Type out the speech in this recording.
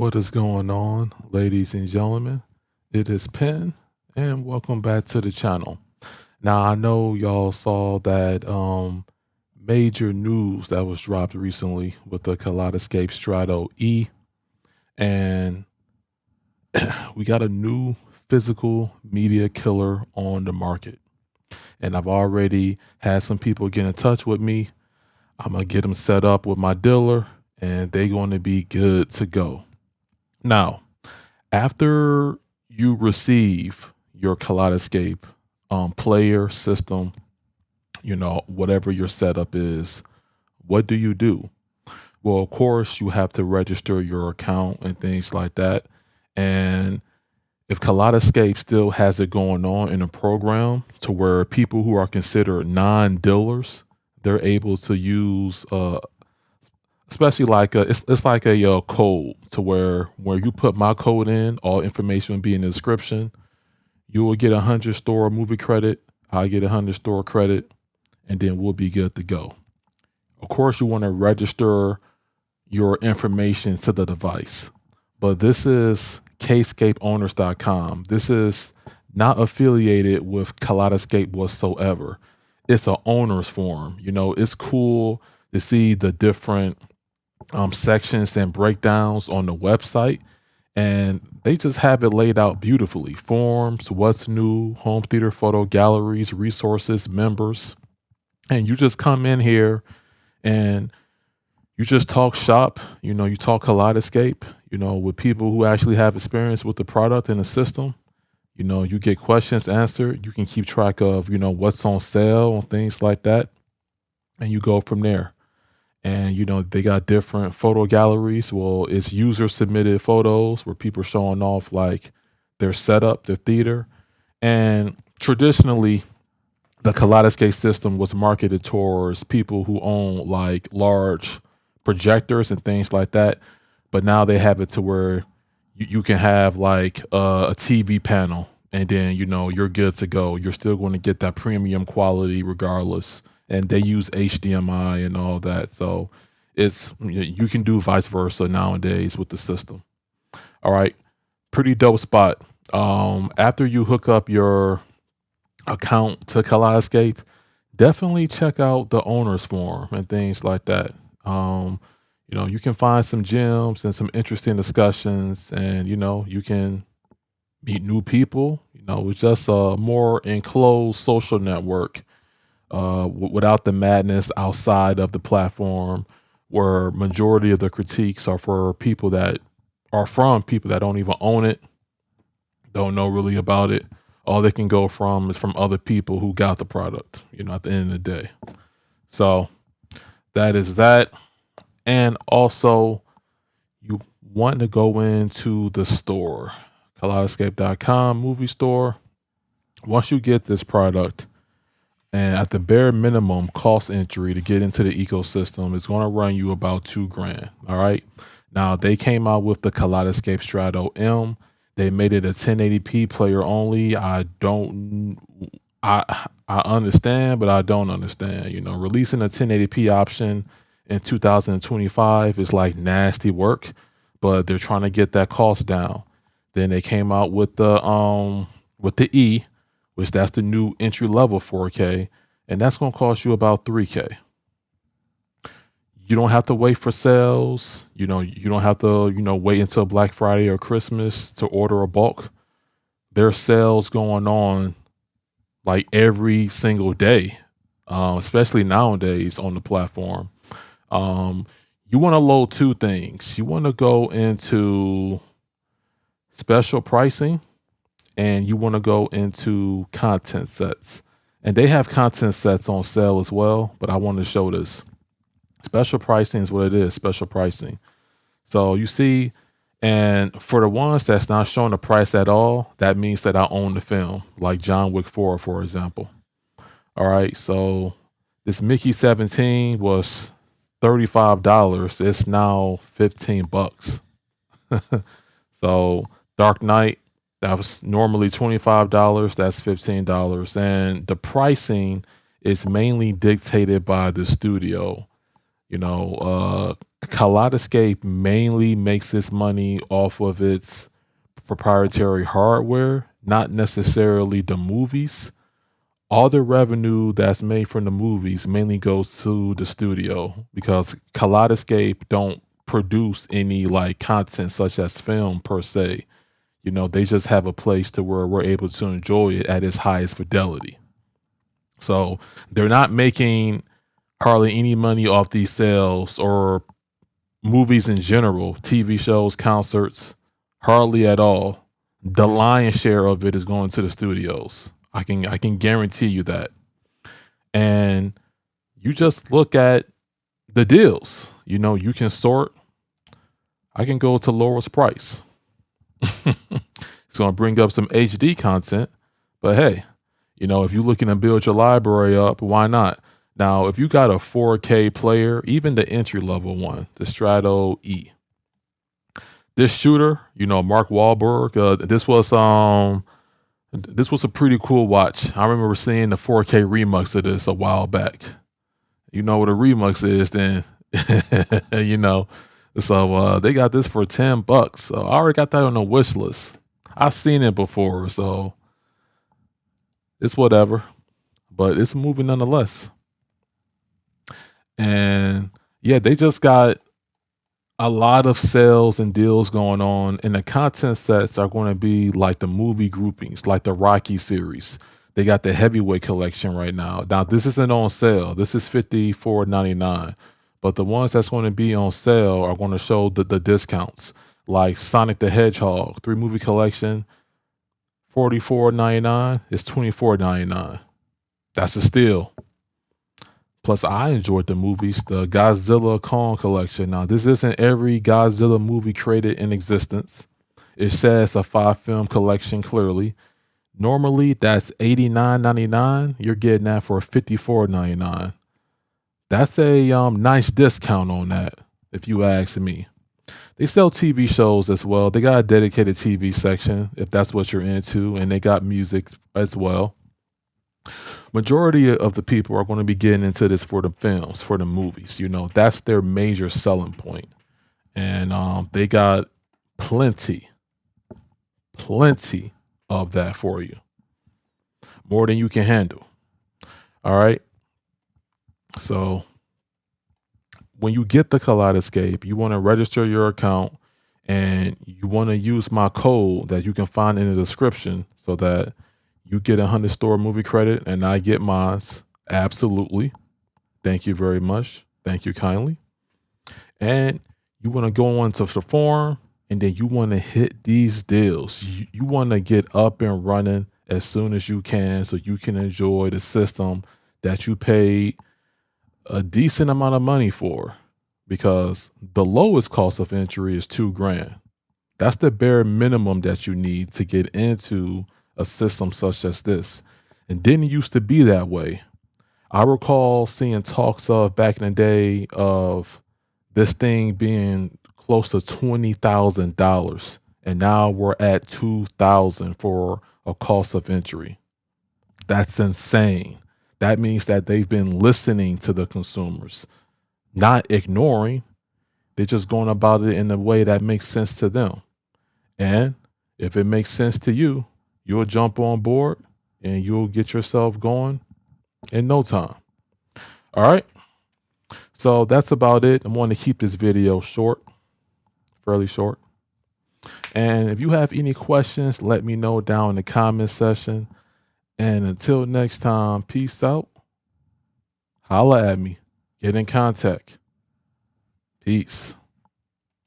What is going on, ladies and gentlemen? It is Penn, and welcome back to the channel. Now, I know y'all saw that major news that was dropped recently with the Kaleidescape Strato E, and we got a new physical media killer on the market. And I've already had some people get in touch with me. I'm gonna get them set up with my dealer, and they're going to be good to go. Now, after you receive your Kaleidescape player system, whatever your setup is, what do you do? Well, of course, you have to register your account and things like that. And if Kaleidescape still has it going on in a program to where people who are considered non-dealers, they're able to use especially like it's like a code to where you put my code in, all information will be in the description. You will get 100 store movie credit. I get 100 store credit, and then we'll be good to go. Of course, you want to register your information to the device, but this is kscapeowners.com. This is not affiliated with Kaleidescape whatsoever. It's an owner's form. It's cool to see the different sections and breakdowns on the website, and they just have it laid out beautifully. Forms, what's new, home theater photo galleries, resources, members. And you just come in here and you just talk shop, you talk Kaleidescape, with people who actually have experience with the product and the system. You get questions answered. You can keep track of, what's on sale and things like that. And you go from there. And, they got different photo galleries. Well, it's user submitted photos where people are showing off like their setup, their theater. And traditionally, the Kaleidescape system was marketed towards people who own like large projectors and things like that. But now they have it to where you can have like a TV panel, and then, you're good to go. You're still going to get that premium quality regardless. And they use HDMI and all that. So you can do vice versa nowadays with the system. All right. Pretty dope spot. After you hook up your account to Kaleidescape, definitely check out the owner's forum and things like that. You can find some gems and some interesting discussions, and, you can meet new people. It's just a more enclosed social network. Without the madness outside of the platform, where majority of the critiques are for people that are from people that don't even own it, don't know really about it. All they can go from is from other people who got the product, at the end of the day. So that is that. And also, you want to go into the store, kaleidescape.com movie store. Once you get this product, and at the bare minimum cost entry to get into the ecosystem is going to run you about $2,000. All right. Now they came out with the Kaleidescape Strato M. They made it a 1080p player only. I understand, but I don't understand. Releasing a 1080p option in 2025 is like nasty work, but they're trying to get that cost down. Then they came out with the E, which that's the new entry level 4K, and that's going to cost you about $3,000. You don't have to wait for sales. You don't have to, wait until Black Friday or Christmas to order a bulk. There's sales going on like every single day, especially nowadays on the platform. You want to load two things. You want to go into special pricing, and you want to go into content sets. And they have content sets on sale as well, but I want to show this. Special pricing is what it is, special pricing. So you see, and for the ones that's not showing the price at all, that means that I own the film, like John Wick 4, for example. All right, so this Mickey 17 was $35. It's now $15. So Dark Knight, that was normally $25. That's $15. And the pricing is mainly dictated by the studio. Kaleidescape mainly makes its money off of its proprietary hardware, not necessarily the movies. All the revenue that's made from the movies mainly goes to the studio because Kaleidescape don't produce any like content such as film per se. You know, they just have a place to where we're able to enjoy it at its highest fidelity. So they're not making hardly any money off these sales or movies in general, TV shows, concerts, hardly at all. The lion's share of it is going to the studios. I can guarantee you that. And you just look at the deals. You know, you can sort. I can go to lowest price. It's going to bring up some HD content, but hey, you know, if you're looking to build your library up, why not? Now, if you got a 4K player, even the entry level one, the Strato E, this shooter, you know, Mark Wahlberg, this was a pretty cool watch. I remember seeing the 4K remix of this a while back. You know what a remix is, then you know. So they got this for $10. So I already got that on the wish list. I've seen it before, so it's whatever. But it's a movie nonetheless. And yeah, they just got a lot of sales and deals going on, and the content sets are going to be like the movie groupings, like the Rocky series. They got the heavyweight collection right now. Now this isn't on sale. This is $54.99. But the ones that's going to be on sale are going to show the discounts, like Sonic the Hedgehog 3-movie collection, $44.99. It's $24.99. That's a steal. Plus, I enjoyed the movies, the Godzilla Kong collection. Now, this isn't every Godzilla movie created in existence. It says a 5-film collection clearly. Normally, that's $89.99. You're getting that for $54.99. That's a nice discount on that, if you ask me. They sell TV shows as well. They got a dedicated TV section, if that's what you're into, and they got music as well. Majority of the people are going to be getting into this for the films, for the movies. You know, that's their major selling point. And they got plenty of that for you. More than you can handle. All right. So when you get the Kaleidescape, you want to register your account and you want to use my code that you can find in the description so that you get 100 store movie credit and I get mine. Absolutely. Thank you very much. Thank you kindly. And you want to go on to the forum and then you want to hit these deals. You want to get up and running as soon as you can so you can enjoy the system that you paid a decent amount of money for, because the lowest cost of entry is $2,000. That's the bare minimum that you need to get into a system such as this. It didn't used to be that way. I recall seeing talks of back in the day of this thing being close to $20,000, and now we're at $2,000 for a cost of entry. That's insane. That means that they've been listening to the consumers, not ignoring. They're just going about it in a way that makes sense to them. And if it makes sense to you, you'll jump on board and you'll get yourself going in no time. All right. So that's about it. I'm going to keep this video short, fairly short. And if you have any questions, let me know down in the comment section. And until next time, peace out. Holla at me. Get in contact. Peace.